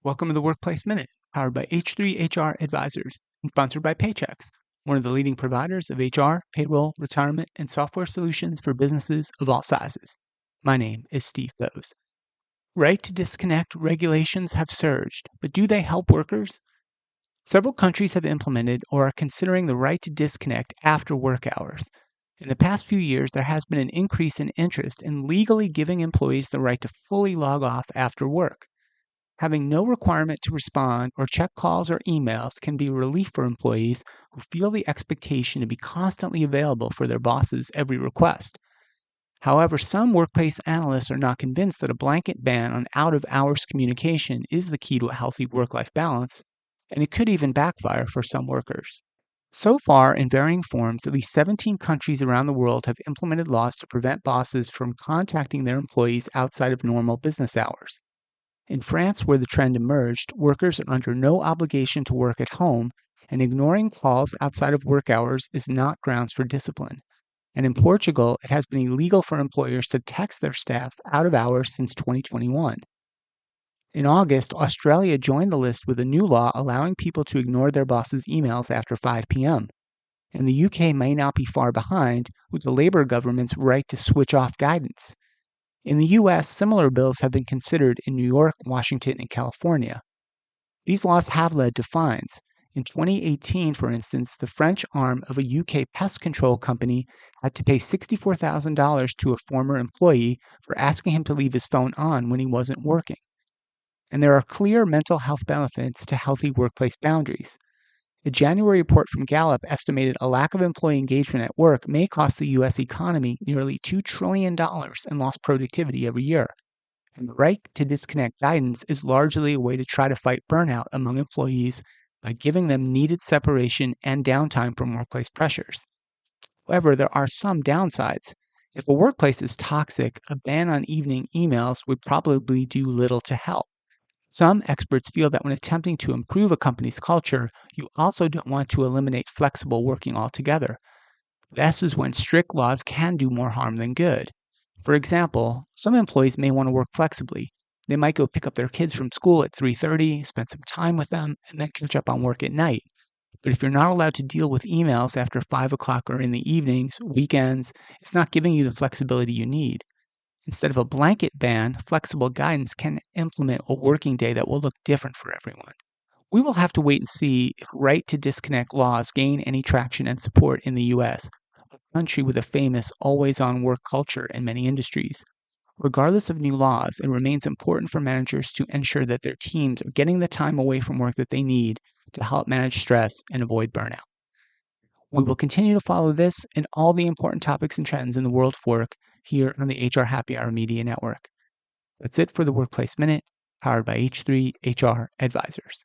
Welcome to the Workplace Minute, powered by H3 HR Advisors and sponsored by Paychex, one of the leading providers of HR, payroll, retirement, and software solutions for businesses of all sizes. My name is Steve Boese. Right to disconnect regulations have surged, but do they help workers? Several countries have implemented or are considering the right to disconnect after work hours. In the past few years, there has been an increase in interest in legally giving employees the right to fully log off after work. Having no requirement to respond or check calls or emails can be a relief for employees who feel the expectation to be constantly available for their boss's every request. However, some workplace analysts are not convinced that a blanket ban on out-of-hours communication is the key to a healthy work-life balance, and it could even backfire for some workers. So far, in varying forms, at least 17 countries around the world have implemented laws to prevent bosses from contacting their employees outside of normal business hours. In France, where the trend emerged, workers are under no obligation to work at home, and ignoring calls outside of work hours is not grounds for discipline. And in Portugal, it has been illegal for employers to text their staff out of hours since 2021. In August, Australia joined the list with a new law allowing people to ignore their boss's emails after 5 p.m. And the UK may not be far behind, with the Labour government's right to switch off guidance. In the U.S., similar bills have been considered in New York, Washington, and California. These laws have led to fines. In 2018, for instance, the French arm of a UK pest control company had to pay $64,000 to a former employee for asking him to leave his phone on when he wasn't working. And there are clear mental health benefits to healthy workplace boundaries. A January report from Gallup estimated a lack of employee engagement at work may cost the U.S. economy nearly $2 trillion in lost productivity every year. And the right to disconnect guidance is largely a way to try to fight burnout among employees by giving them needed separation and downtime from workplace pressures. However, there are some downsides. If a workplace is toxic, a ban on evening emails would probably do little to help. Some experts feel that when attempting to improve a company's culture, you also don't want to eliminate flexible working altogether. This is when strict laws can do more harm than good. For example, some employees may want to work flexibly. They might go pick up their kids from school at 3:30, spend some time with them, and then catch up on work at night. But if you're not allowed to deal with emails after 5 o'clock or in the evenings, weekends, it's not giving you the flexibility you need. Instead of a blanket ban, flexible guidance can implement a working day that will look different for everyone. We will have to wait and see if right to disconnect laws gain any traction and support in the U.S., a country with a famous always-on work culture in many industries. Regardless of new laws, it remains important for managers to ensure that their teams are getting the time away from work that they need to help manage stress and avoid burnout. We will continue to follow this and all the important topics and trends in the world of work here on the HR Happy Hour Media Network. That's it for the Workplace Minute, powered by H3 HR Advisors.